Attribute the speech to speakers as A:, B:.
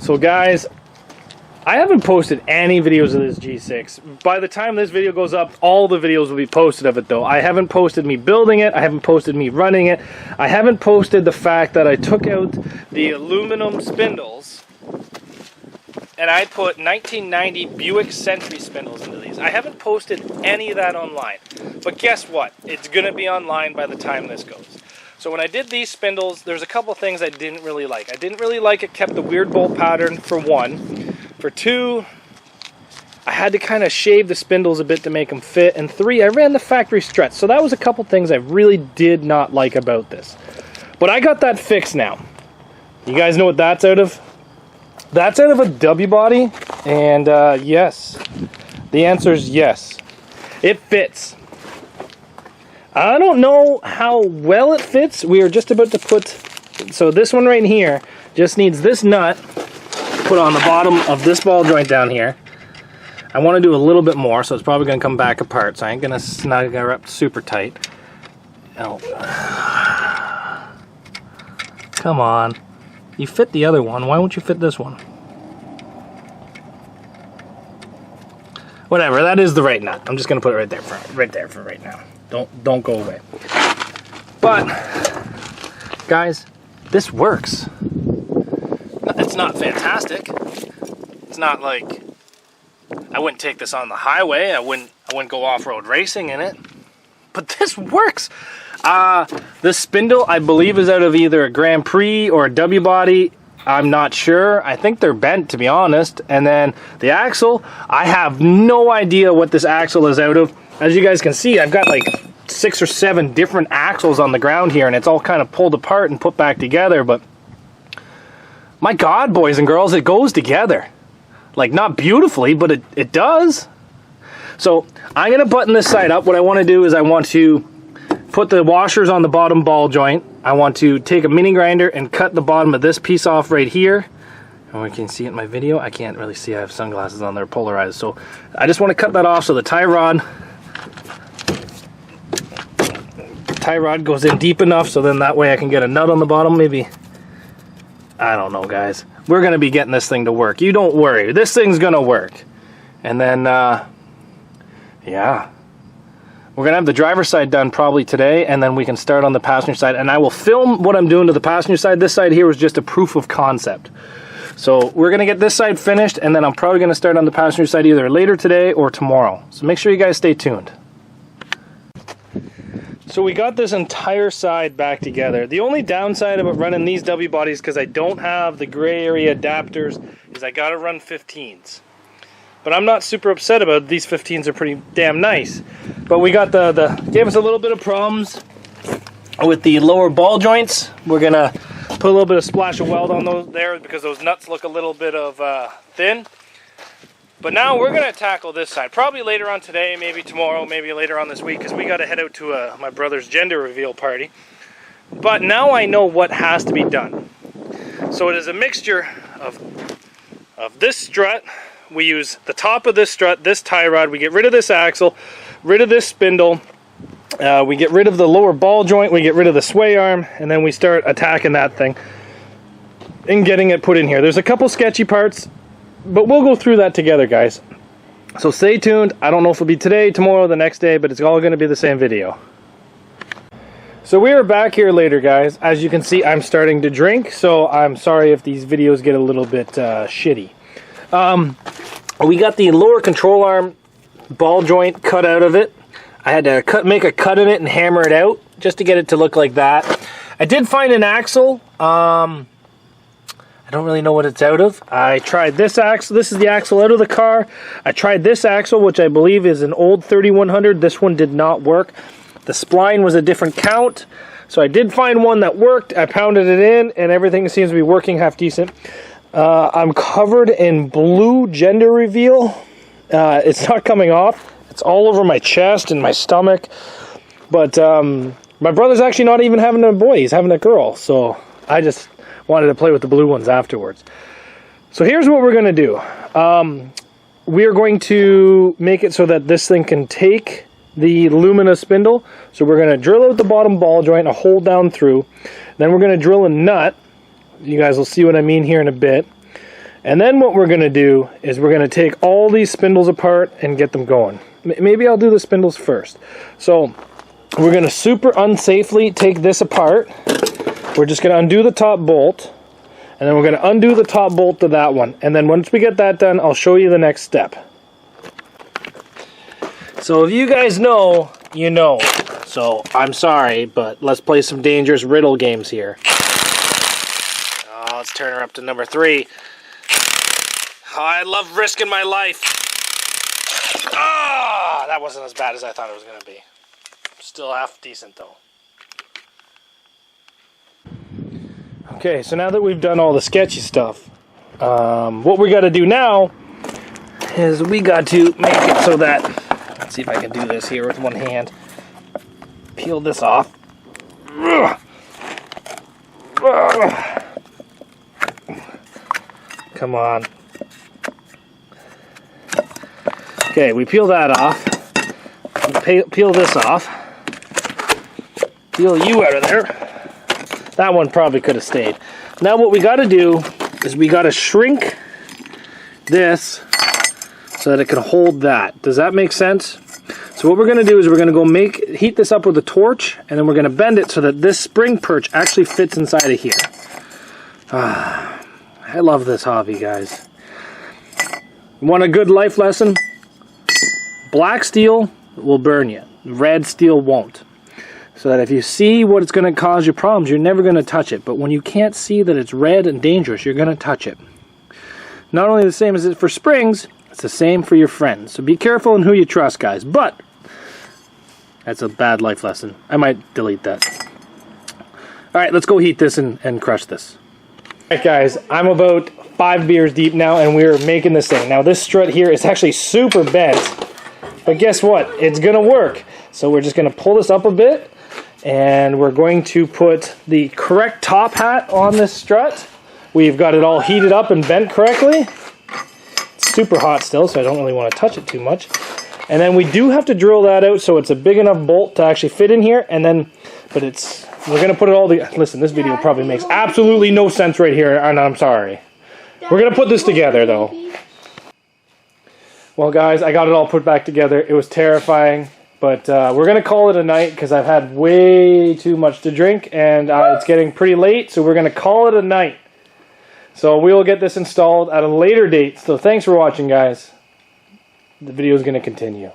A: So guys, I haven't posted any videos of this G6. By the time this video goes up, all the videos will be posted of it though. I haven't posted me building it, I haven't posted me running it, I haven't posted the fact that I took out the aluminum spindles and I put 1990 Buick Century spindles into these. I haven't posted any of that online. But guess what? It's going to be online by the time this goes. So when I did these spindles, there's a couple things I didn't really like. I didn't really like it kept the weird bolt pattern, for one. For two, I had to kind of shave the spindles a bit to make them fit. And three, I ran the factory stretch. So that was a couple things I really did not like about this. But I got that fixed now. You guys know what that's out of? That's out of a W body, and yes, the answer is yes. It fits. I don't know how well it fits. We are just about to put, so this one right here just needs this nut put on the bottom of this ball joint down here. I want to do a little bit more, so it's probably going to come back apart, so I ain't going to snug her up super tight. Oh. Come on. You fit the other one, why won't you fit this one? Whatever, that is the right nut. I'm just gonna put it right there for right now. Don't go away. But guys, this works. It's not fantastic. It's not like I wouldn't take this on the highway. I wouldn't go off-road racing in it. But this works. This spindle, I believe, is out of either a Grand Prix or a W body. I'm not sure. I think they're bent, to be honest. And then the axle, I have no idea what this axle is out of. As you guys can see, I've got like 6 or 7 different axles on the ground here, and it's all kind of pulled apart and put back together. But my God, boys and girls, it goes together. Like, not beautifully, but it does. So I'm going to button this side up. What I want to do is I want to put the washers on the bottom ball joint. I want to take a mini grinder and cut the bottom of this piece off right here. And we can see it in my video. I can't really see. I have sunglasses on. They're polarized. So I just want to cut that off so the tie rod goes in deep enough so then that way I can get a nut on the bottom maybe. I don't know, guys. We're going to be getting this thing to work. You don't worry. This thing's going to work. And then, yeah. We're going to have the driver's side done probably today, and then we can start on the passenger side. And I will film what I'm doing to the passenger side. This side here was just a proof of concept. So we're going to get this side finished, and then I'm probably going to start on the passenger side either later today or tomorrow. So make sure you guys stay tuned. So we got this entire side back together. The only downside about running these W bodies, because I don't have the gray area adapters, is I got to run 15s. But I'm not super upset about it. These 15s are pretty damn nice. But we got gave us a little bit of problems with the lower ball joints. We're going to put a little bit of splash of weld on those there because those nuts look a little bit of thin. But now we're going to tackle this side. Probably later on today, maybe tomorrow, maybe later on this week, because we got to head out to my brother's gender reveal party. But now I know what has to be done. So it is a mixture of this strut. We use the top of this strut, this tie rod, we get rid of this axle, rid of this spindle, we get rid of the lower ball joint, we get rid of the sway arm, and then we start attacking that thing and getting it put in here. There's a couple sketchy parts, but we'll go through that together, guys. So stay tuned. I don't know if it'll be today, tomorrow, the next day, but it's all going to be the same video. So we are back here later, guys. As you can see, I'm starting to drink, so I'm sorry if these videos get a little bit shitty. We got the lower control arm ball joint cut out of it. I had to make a cut in it and hammer it out just to get it to look like that. I did find an axle. I don't really know what it's out of. I tried this axle. This is the axle out of the car. I tried this axle, which I believe is an old 3100. This one did not work. The spline was a different count. So I did find one that worked. I pounded it in and everything seems to be working half decent. I'm covered in blue gender reveal. It's not coming off. It's all over my chest and my stomach. But my brother's actually not even having a boy. He's having a girl. So I just wanted to play with the blue ones afterwards. So here's what we're going to do. We are going to make it so that this thing can take the Lumina spindle. So we're going to drill out the bottom ball joint, a hole down through. Then we're going to drill a nut. You guys will see what I mean here in a bit. And then what we're going to do is we're going to take all these spindles apart and get them going. Maybe I'll do the spindles first. So we're going to super unsafely take this apart. We're just going to undo the top bolt, and then we're going to undo the top bolt to that one. And then once we get that done, I'll show you the next step. So if you guys know, you know. So I'm sorry, but let's play some dangerous riddle games here. Oh, let's turn her up to number 3. Oh, I love risking my life. Ah, that wasn't as bad as I thought it was going to be. Still half decent though. Okay, so now that we've done all the sketchy stuff, what we got to do now is we got to make it so that, let's see if I can do this here with one hand. Peel this off. Come on. Okay, we peel that off. Peel this off. Peel you out of there. That one probably could have stayed. Now what we got to do is we got to shrink this so that it can hold that. Does that make sense? So what we're going to do is we're going to go heat this up with a torch, and then we're going to bend it so that this spring perch actually fits inside of here. I love this hobby, guys. Want a good life lesson? Black steel will burn you. Red steel won't. So that if you see what it's going to cause you problems, you're never going to touch it. But when you can't see that it's red and dangerous, you're going to touch it. Not only the same as it for springs, it's the same for your friends. So be careful in who you trust, guys. But that's a bad life lesson. I might delete that. Alright, let's go heat this and crush this. Alright guys, I'm about 5 beers deep now and we're making this thing. Now this strut here is actually super bent. But guess what? It's going to work. So we're just going to pull this up a bit, and we're going to put the correct top hat on this strut. We've got it all heated up and bent correctly. It's super hot still, so I don't really want to touch it too much. And then we do have to drill that out so it's a big enough bolt to actually fit in here. And then, we're going to put it all together. Listen, this video probably makes absolutely no sense right here, and I'm sorry. We're going to put this together, though. Well guys, I got it all put back together. It was terrifying, but we're going to call it a night because I've had way too much to drink and it's getting pretty late, so we're going to call it a night. So we will get this installed at a later date. So thanks for watching, guys. The video is going to continue.